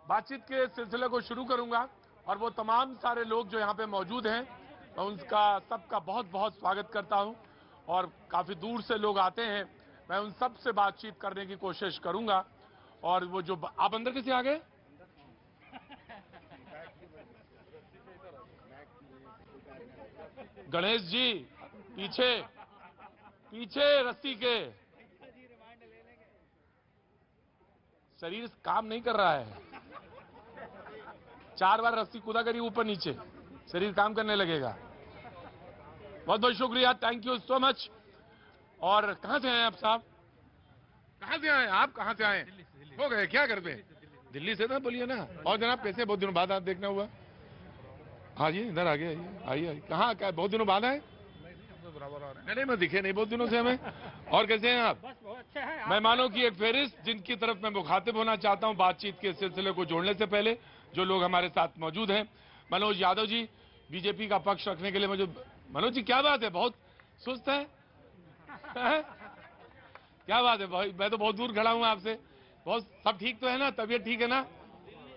बातचीत के सिलसिले को शुरू करूंगा और वो तमाम सारे लोग जो यहाँ पे मौजूद हैं, मैं उनका सबका बहुत बहुत स्वागत करता हूं और काफी दूर से लोग आते हैं। मैं उन सब से बातचीत करने की कोशिश करूंगा। और वो जो आप अंदर कैसे आ गए? गणेश जी पीछे पीछे रस्सी के, शरीर काम नहीं कर रहा है। 4 बार रस्सी कूदा करिए ऊपर नीचे, शरीर काम करने लगेगा। बहुत बहुत शुक्रिया, थैंक यू सो मच। और कहां से आए आप साहब? कहां से आए आप? कहां से आए? हो गए क्या करते हैं? दिल्ली से ना, बोलिए ना। और जनाब कैसे, बहुत दिनों बाद आप देखना हुआ। आइए इधर आगे, आइए आइए। कहाँ क्या बहुत दिनों बाद आए? नहीं मैं दिखे नहीं बहुत दिनों से हमें। और कैसे हैं आप? बस बहुत अच्छा है। मेहमानों की एक फहरिस्त जिनकी तरफ मैं मुखातिब होना चाहता हूं बातचीत के सिलसिले को जोड़ने से पहले, जो लोग हमारे साथ मौजूद हैं। मनोज यादव जी, बीजेपी का पक्ष रखने के लिए मुझे। मनोज जी क्या बात है, बहुत सुस्त है? क्या बात है भाई, मैं तो बहुत दूर खड़ा हूं आपसे। बहुत सब ठीक तो है ना? तबीयत ठीक है ना?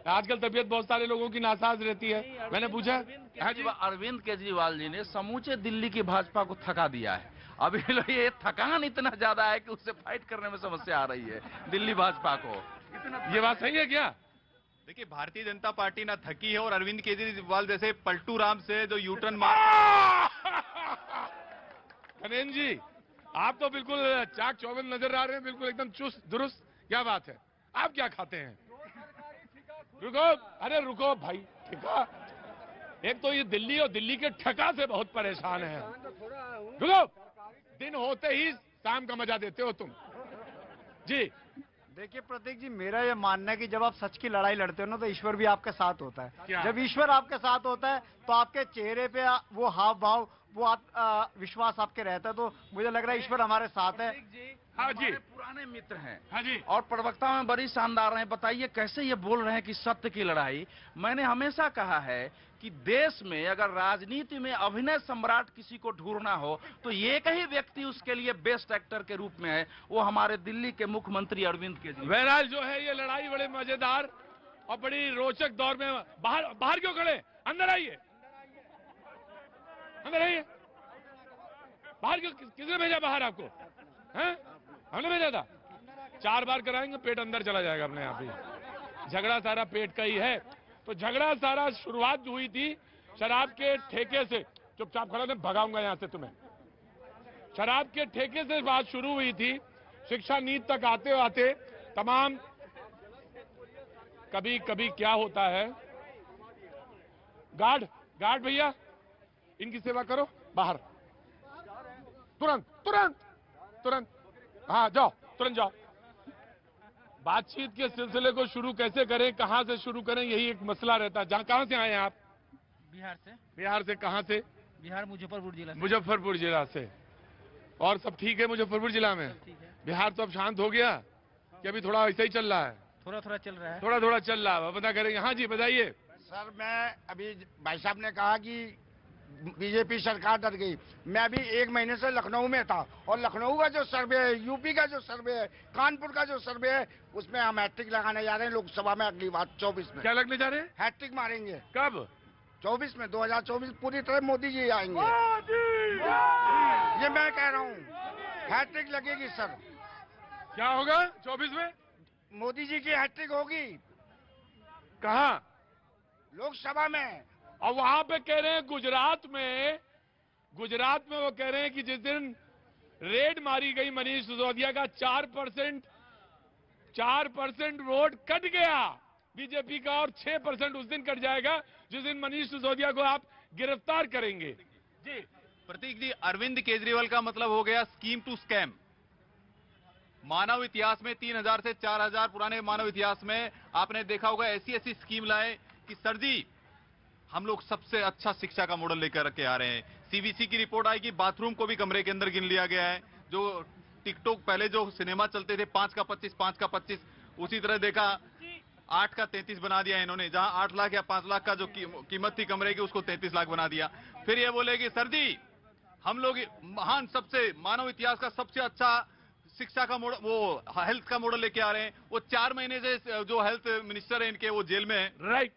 आजकल तबीयत बहुत सारे लोगों की नासाज रहती है। मैंने पूछा, अरविंद केजरीवाल जी ने समूचे दिल्ली की भाजपा को थका दिया है। अभी ये थकान इतना ज्यादा है कि उससे फाइट करने में समस्या आ रही है दिल्ली भाजपा को। ये बात सही है क्या? देखिए, भारतीय जनता पार्टी ना थकी है और अरविंद केजरीवाल जैसे पलटू राम से जो यूटर्न मार। गणेश जी आप तो बिल्कुल चाक चौबंद नजर आ रहे हैं, बिल्कुल एकदम चुस्त दुरुस्त। क्या बात है, आप क्या खाते हैं? रुको, अरे रुको भाई, ठेका। एक तो ये दिल्ली और दिल्ली के ठेका से बहुत परेशान है। रुको, दिन होते ही शाम का मजा देते हो तुम जी। देखिए प्रतीक जी, मेरा ये मानना है कि जब आप सच की लड़ाई लड़ते हो ना, तो ईश्वर भी आपके साथ होता है। क्या? जब ईश्वर आपके साथ होता है तो आपके चेहरे पे वो हाव भाव, वो विश्वास आपके रहता है। तो मुझे लग रहा है ईश्वर हमारे साथ है। हाँ जी, पुराने मित्र हैं। हाँ जी। और प्रवक्ता में बड़ी शानदार हैं। बताइए कैसे ये बोल रहे हैं कि सत्य की लड़ाई। मैंने हमेशा कहा है कि देश में अगर राजनीति में अभिनय सम्राट किसी को ढूंढना हो तो एक ही व्यक्ति उसके लिए बेस्ट एक्टर के रूप में है, वो हमारे दिल्ली के मुख्यमंत्री अरविंद केजरीवाल। बहरहाल जो है ये लड़ाई बड़े मजेदार और बड़ी रोचक दौर में। बाहर बाहर क्यों खड़े? अंदर आइए, अंदर आइए। बाहर क्यों? किसने भेजा बाहर आपको? हैं? हमने भेजा था। 4 बार कराएंगे, पेट अंदर चला जाएगा अपने आप ही। झगड़ा सारा पेट का ही है। तो झगड़ा सारा शुरुआत जो हुई थी शराब के ठेके से। चुपचाप खड़ा, मैं भगाऊंगा यहां से तुम्हें। शराब के ठेके से बात शुरू हुई थी, शिक्षा नीति तक आते आते तमाम। कभी कभी क्या होता है, गार्ड गार्ड भैया इनकी सेवा करो। बाहर तुरंत तुरंत तुरंत, हाँ जाओ, तुरंत जाओ। बातचीत के सिलसिले को शुरू कैसे करें, कहां से शुरू करें, यही एक मसला रहता है। जहां कहां से आए हैं आप? बिहार से। बिहार से कहां से? बिहार मुजफ्फरपुर जिला। मुजफ्फरपुर जिला से। और सब ठीक है मुजफ्फरपुर जिला में? बिहार तो अब शांत हो गया कि अभी थोड़ा ऐसा ही चल रहा है? थोड़ा थोड़ा चल रहा है। थोड़ा थोड़ा चल रहा है, पता करेंगे। हाँ जी बताइए। सर मैं अभी, भाई साहब ने कहा कि बीजेपी सरकार डर गई। मैं अभी 1 महीने से लखनऊ में था और लखनऊ का जो सर्वे है, यूपी का जो सर्वे है, कानपुर का जो सर्वे है, उसमें हम हैट्रिक लगाने जा रहे हैं लोकसभा में अगली बार 24 में। क्या लगने जा रहे हैं? हैट्रिक मारेंगे। कब? 24 में, 2024 पूरी तरह मोदी जी आएंगे। ये मैं कह रहा हूँ, हैट्रिक लगेगी सर। क्या होगा 24 में? मोदी जी की हैट्रिक होगी कहा? लोकसभा में। और वहां पे कह रहे हैं गुजरात में वो कह रहे हैं कि जिस दिन रेड मारी गई मनीष सिसोदिया का 4% वोट कट गया बीजेपी का, और 6% उस दिन कट जाएगा जिस दिन मनीष सिसोदिया को आप गिरफ्तार करेंगे। जी प्रतीक जी, अरविंद केजरीवाल का मतलब हो गया स्कीम टू स्कैम। मानव इतिहास में 3000 से 4000 पुराने मानव इतिहास में आपने देखा होगा ऐसी ऐसी स्कीम लाए कि सर जी हम लोग सबसे अच्छा शिक्षा का मॉडल लेकर के आ रहे हैं। सीबीसी की रिपोर्ट आई कि बाथरूम को भी कमरे के अंदर गिन लिया गया है। जो टिकटॉक पहले जो सिनेमा चलते थे 5 का 25, 5 का 25, उसी तरह देखा 8 का 33 बना दिया इन्होंने। जहां 8 लाख या 5 लाख का जो कीमत थी कमरे की, उसको 33 लाख बना दिया। फिर ये बोले कि सर जी हम लोग महान, सबसे मानव इतिहास का सबसे अच्छा शिक्षा का मॉडल, वो हेल्थ का मॉडल लेके आ रहे हैं। वो 4 महीने से जो हेल्थ मिनिस्टर है इनके, वो जेल में है। राइट।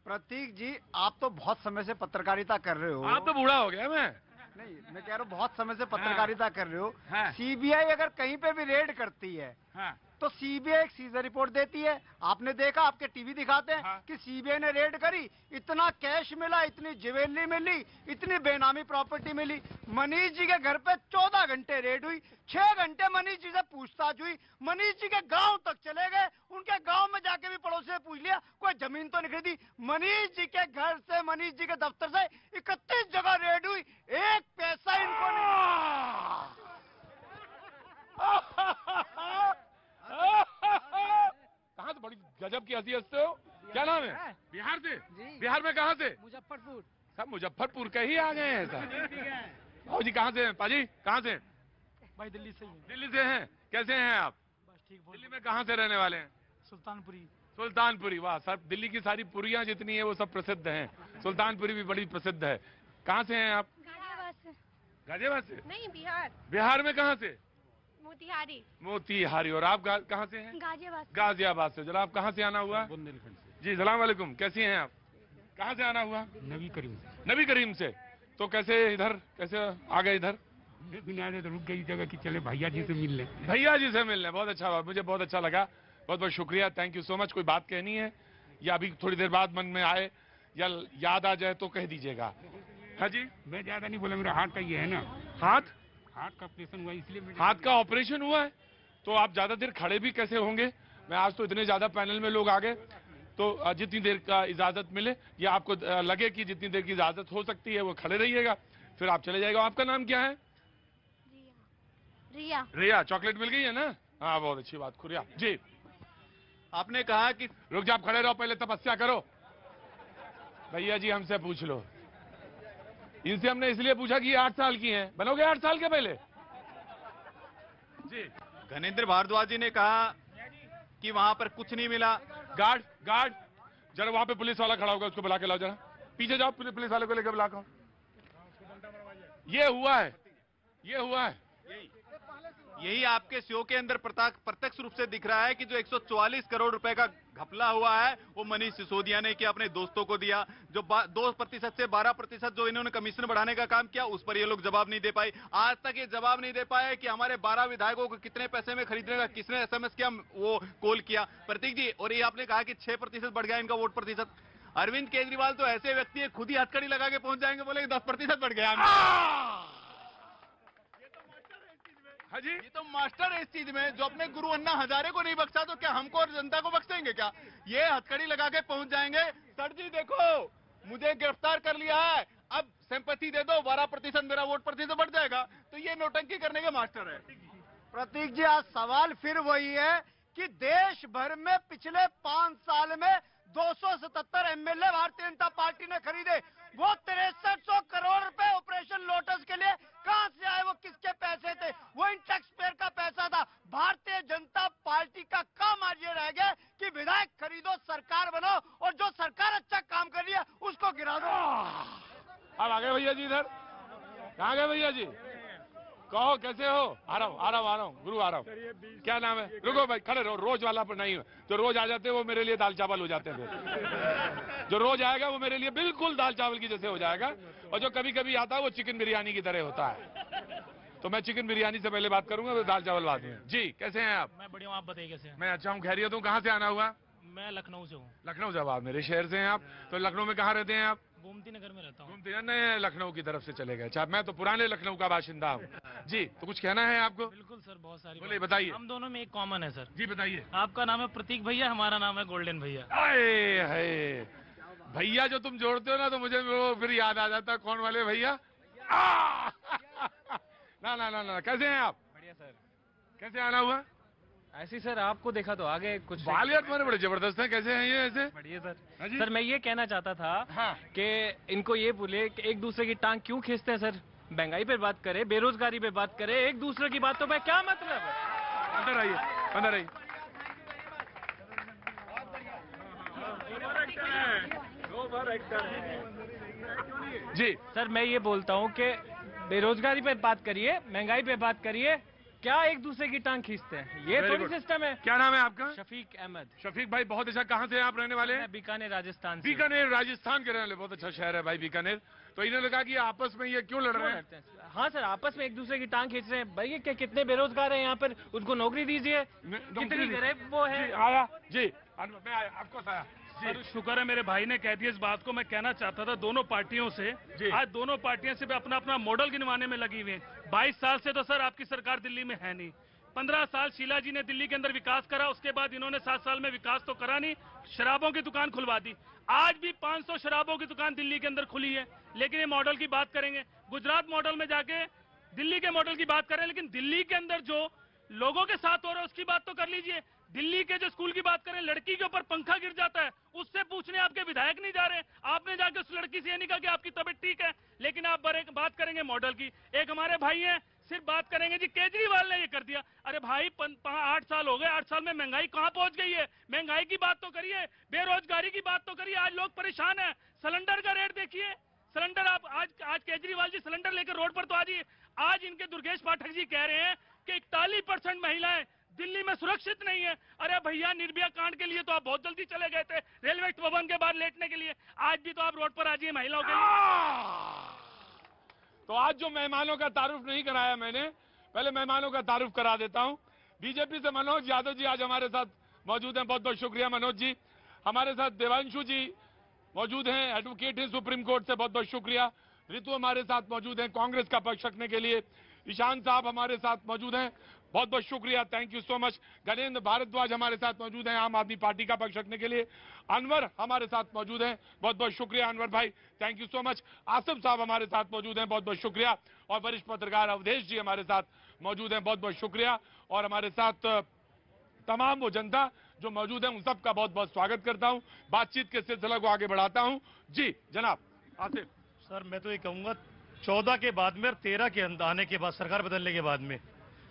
प्रतीक जी, आप तो बहुत समय से पत्रकारिता कर रहे हो। आप तो बूढ़ा हो गया। नहीं, मैं कह रहा हूँ बहुत समय से पत्रकारिता कर रहे हो। हाँ। सीबीआई अगर कहीं पे भी रेड करती है हाँ। तो सीबीआई एक सीजर रिपोर्ट देती है। आपने देखा, आपके टीवी दिखाते हैं हाँ। कि सीबीआई ने रेड करी, इतना कैश मिला, इतनी ज्वेलरी मिली, इतनी बेनामी प्रॉपर्टी मिली। मनीष जी के घर पे 14 घंटे रेड हुई, 6 घंटे मनीष जी से पूछताछ हुई। मनीष जी के गांव तक चले गए, उनके गांव में जाके भी पड़ोसी से पूछ लिया, कोई जमीन तो नहीं खरीदी। मनीष जी के घर से, मनीष जी के दफ्तर से 31 जगह रेड हुई, एक पैसा इनको नहीं। कहाँ से बड़ी गजब की हंसी हंसते हो? क्या नाम है? बिहार से? बिहार में कहाँ से? मुजफ्फरपुर। सब मुजफ्फरपुर के ही आ गए हैं सर। भाऊ जी कहाँ से हैं? पाजी कहाँ से? भाई दिल्ली से ही हूँ। दिल्ली से हैं। कैसे हैं आप? बस ठीक। दिल्ली में कहाँ से रहने वाले हैं? सुल्तानपुरी। सुल्तानपुरी। वाह सर, दिल्ली की सारी पुरियां जितनी है वो सब प्रसिद्ध हैं। सुल्तानपुरी भी बड़ी प्रसिद्ध है। कहाँ से हैं आप? गाजियाबाद से। गाजियाबाद से? नहीं, बिहार। बिहार में कहाँ से? मोतिहारी। मोतिहारी। और आप कहाँ से हैं? गाजियाबाद से। गाजियाबाद से। जरा आप कहाँ से आना हुआ? बुंदेलखंड से। जी सलाम वालेकुम, कैसी हैं आप? कहाँ से आना हुआ? नबी करीम। नबी करीम से। तो कैसे इधर, कैसे आ गए इधर? बिना तो रुक गई जगह की, चले भैया जी से मिल ले। भैया जी से मिलने, बहुत अच्छा हुआ, मुझे बहुत अच्छा लगा। बहुत बहुत शुक्रिया, थैंक यू सो मच। कोई बात कहनी है या अभी थोड़ी देर बाद मन में आए या याद आ जाए तो कह दीजिएगा। हाँ जी। मैं ज्यादा नहीं बोला, मेरा हाथ का ये है ना, हाथ का ऑपरेशन हुआ इसलिए। हाथ का ऑपरेशन हुआ है तो आप ज्यादा देर खड़े भी कैसे होंगे? मैं आज तो इतने ज्यादा पैनल में लोग आ गए, तो जितनी देर का इजाजत मिले या आपको लगे कि जितनी देर की इजाजत हो सकती है वो खड़े रहिएगा, फिर आप चले जाएगा। आपका नाम क्या है? रिया। रिया। चॉकलेट मिल गई है ना? हाँ, बहुत अच्छी बात। खुरिया जी। आपने कहा कि रुक जा, आप खड़े रहो, पहले तपस्या करो। भैया जी हमसे पूछ लो। इनसे हमने इसलिए पूछा कि ये 8 साल की हैं। बनोगे 8 साल के पहले? जी। घनेंद्र भारद्वाज जी ने कहा कि वहां पर कुछ नहीं मिला। गार्ड जरा वहां पे पुलिस वाला खड़ा होगा, उसको बुला के लाओ। जरा पीछे जाओ, पुलिस वाले को लेकर बुला के आओ। ये हुआ है। यही आपके शो के अंदर प्रत्यक्ष रूप से दिख रहा है कि जो 144 करोड़ रुपए का घपला हुआ है वो मनीष सिसोदिया ने किया, अपने दोस्तों को दिया। जो 2% से 12% जो इन्होंने कमीशन बढ़ाने का काम किया, उस पर ये लोग जवाब नहीं दे पाए। आज तक ये जवाब नहीं दे पाए कि हमारे 12 विधायकों को कितने पैसे में खरीदने का किसने एसएमएस किया, वो कॉल किया। प्रतीक जी, और ये आपने कहा कि 6% बढ़ गया इनका वोट प्रतिशत। अरविंद केजरीवाल तो ऐसे व्यक्ति है, खुद ही हथकड़ी लगा के पहुंच जाएंगे, बोले 10% बढ़ गया। हाँ जी। ये तो मास्टर है इस चीज में, जो अपने गुरु अन्ना हजारे को नहीं बख्शा तो क्या हमको और जनता को बख्शेंगे क्या? ये हथकड़ी लगा के पहुंच जाएंगे। सर जी देखो, मुझे गिरफ्तार कर लिया है, अब सिंपैथी दे दो, 12% मेरा वोट प्रतिशत बढ़ जाएगा। तो ये नौटंकी करने के मास्टर है। प्रतीक जी, आज सवाल फिर वही है कि देश भर में पिछले 5 साल में 277 एमएलए भारतीय जनता पार्टी ने खरीदे। वो 6300 करोड़ रुपए ऑपरेशन लोटस के लिए कहां से आए? वो किसके पैसे थे? वो इन टैक्स पेयर का पैसा था। भारतीय जनता पार्टी का काम आज ये रह गया कि विधायक खरीदो, सरकार बनाओ, और जो सरकार अच्छा काम कर रही है उसको गिरा दो। अब आ गए भैया जी इधर। कहाँ गए भैया जी? कहो कैसे हो? आ रहा हूँ गुरु, आ रहा हूँ। क्या नाम है? रुको भाई, खड़े रहो। रोज वाला पर नहीं है, जो रोज आ जाते हैं वो मेरे लिए दाल चावल हो जाते हैं। फिर जो रोज आएगा वो मेरे लिए बिल्कुल दाल चावल की जैसे हो जाएगा, और जो कभी कभी आता है वो चिकन बिरयानी की तरह होता है। तो मैं चिकन बिरयानी से पहले बात करूंगा, तो दाल चावल बाद में। जी, कैसे हैं आप? मैं बढ़िया हूँ, आप बताइए कैसे हैं? मैं अच्छा हूँ, खैरियत हूँ। कहाँ से आना हुआ? मैं लखनऊ से हूँ। लखनऊ से? आप मेरे शहर से हैं आप। तो लखनऊ में कहाँ रहते हैं आप? गोमती नगर में रहता हूँ। घूमते हैं? नए लखनऊ की तरफ से चले गए? अच्छा, मैं तो पुराने लखनऊ का बाशिंदा हूँ। जी, तो कुछ कहना है आपको? बिल्कुल सर, बहुत सारी बोलिए, बताइए। हम दोनों में एक कॉमन है सर। जी बताइए। आपका नाम है प्रतीक भैया, हमारा नाम है गोल्डन भैया। आए है भैया, जो तुम जोड़ते हो ना तो मुझे वो फिर याद आ जाता है। कौन वाले भैया? ना, कैसे हैं आप? बढ़िया सर। कैसे आना हुआ? ऐसे ही सर, आपको देखा तो आगे कुछ बाल यार तुम्हारे बड़े जबरदस्त हैं। कैसे हैं ये ऐसे? बढ़िया सर। हाँ जी? सर मैं ये कहना चाहता था हाँ। कि इनको ये बोले कि एक दूसरे की टांग क्यों खींचते हैं सर? महंगाई पे बात करें, बेरोजगारी पे बात करें, एक दूसरे की बातों पे क्या मतलब है? अंदर आइए, अंदर आइए। जी सर मैं ये बोलता हूँ कि बेरोजगारी पे बात करिए, महंगाई पे बात करिए, क्या एक दूसरे की टांग खींचते हैं? ये Very थोड़ी good. सिस्टम है। क्या नाम है आपका? शफीक अहमद। शफीक भाई, बहुत अच्छा। कहाँ से हैं आप रहने वाले? मैं बीकानेर राजस्थान से। बीकानेर राजस्थान के रहने वाले। बहुत अच्छा शहर है भाई बीकानेर। तो इन्होंने कहा कि आपस में ये क्यों लड़ क्यों रहे हैं? लड़ते हैं? हाँ सर, आपस में एक दूसरे की टांग खींच रहे हैं। भाई ये कितने बेरोजगार हैं यहाँ पर, उनको नौकरी दीजिए। कितनी गरीब वो है। जी, आया जी, मैं आया, आपको आया सर शुक्र है मेरे भाई ने कह दिया इस बात को। मैं कहना चाहता था दोनों पार्टियों से, जी। आज दोनों पार्टियां सिर्फ अपना अपना मॉडल गिनवाने में लगी हुई हैं। 22 साल से तो सर आपकी सरकार दिल्ली में है नहीं। 15 साल शीला जी ने दिल्ली के अंदर विकास करा, उसके बाद इन्होंने 7 साल में विकास तो करा नहीं, शराबों की दुकान खुलवा दी। आज भी 500 शराबों की दुकान दिल्ली के अंदर खुली है। लेकिन ये मॉडल की बात करेंगे, गुजरात मॉडल में जाके दिल्ली के मॉडल की बात करें, लेकिन दिल्ली के अंदर जो लोगों के साथ हो रहा है उसकी बात तो कर लीजिए। दिल्ली के जो स्कूल की बात करें, लड़की के ऊपर पंखा गिर जाता है, उससे पूछने आपके विधायक नहीं जा रहे। आपने जाके उस लड़की से ये नहीं कहा कि आपकी तबीयत ठीक है। लेकिन आप बात करेंगे मॉडल की। एक हमारे भाई हैं, सिर्फ बात करेंगे जी केजरीवाल ने ये कर दिया। अरे भाई 8 साल हो गए, 8 साल में महंगाई कहां पहुंच गई है? महंगाई की बात तो करिए, बेरोजगारी की बात तो करिए। आज लोग परेशान हैं। सिलेंडर का रेट देखिए, सिलेंडर आप आज केजरीवाल जी सिलेंडर लेकर रोड पर तो आ जाइए। आज इनके दुर्गेश पाठक जी कह रहे हैं कि 41% महिलाएं दिल्ली में सुरक्षित नहीं है। अरे भैया, निर्भया कांड के लिए तो आप बहुत जल्दी चले गए थे, रेलवे भवन के बाहर लेटने के लिए। आज भी तो आप रोड पर आ जाइए महिलाओं के लिए। तो आज जो मेहमानों का तारुफ नहीं कराया मैंने, पहले मेहमानों का तारुफ करा देता हूं। बीजेपी से मनोज यादव जी आज हमारे साथ मौजूद हैं, बहुत बहुत शुक्रिया मनोज जी। हमारे साथ देवांशु जी मौजूद हैं, एडवोकेट हैं सुप्रीम कोर्ट से, बहुत बहुत शुक्रिया। ऋतु हमारे साथ मौजूद हैं कांग्रेस का पक्ष रखने के लिए। ईशान साहब हमारे साथ मौजूद हैं, बहुत बहुत शुक्रिया, thank you so much. Ganendra Bhardwaj हमारे साथ मौजूद हैं आम आदमी पार्टी का पक्ष रखने के लिए। अनवर हमारे साथ मौजूद हैं, बहुत बहुत शुक्रिया अनवर भाई, thank you so much. Asif साहब हमारे साथ मौजूद हैं, बहुत बहुत शुक्रिया। और वरिष्ठ पत्रकार अवधेश जी हमारे साथ मौजूद हैं, बहुत बहुत शुक्रिया। और हमारे साथ तमाम वो जनता जो मौजूद है, उन सबका बहुत बहुत स्वागत करता हूं। बातचीत के सिलसिले को आगे बढ़ाता हूं। जी जनाब आसिफ। सर मैं तो ये कहूंगा 14 के बाद में और 13 के आने के बाद, सरकार बदलने के बाद में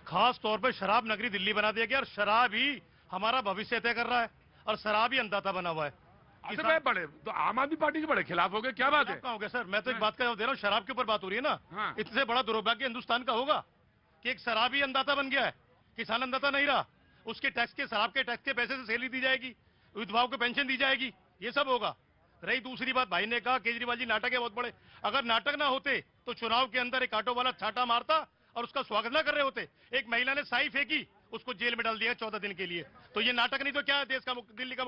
खास तौर पर शराब नगरी दिल्ली बना दिया गया। और शराब ही हमारा भविष्य तय कर रहा है और शराब ही अंदाता बना हुआ है। आसिफ भाई बड़े तो आम आदमी पार्टी के बड़े खिलाफ हो गए, क्या बात है? कहाँ हो गया सर? मैं तो एक बात का जवाब दे रहा हूँ, शराब के ऊपर बात हो रही है ना। हाँ। इससे बड़ा दुर्भाग्य हिंदुस्तान का होगा कि एक शराब ही अंदाता बन गया है, किसान अंदाता नहीं रहा। उसके टैक्स के, शराब के टैक्स के पैसे से सैलरी दी जाएगी, विधवाओं को पेंशन दी जाएगी, ये सब होगा। रही दूसरी बात, भाई ने कहा केजरीवाल जी नाटक है बहुत बड़े। अगर नाटक ना होते तो चुनाव के अंदर एक ऑटो वाला छाटा मारता और उसका स्वागत ना कर रहे होते। एक महिला ने साई फेंकी, उसको जेल में डाल दिया 14 दिन के लिए। तो ये नाटक नहीं तो क्या है? देश का दिल्ली का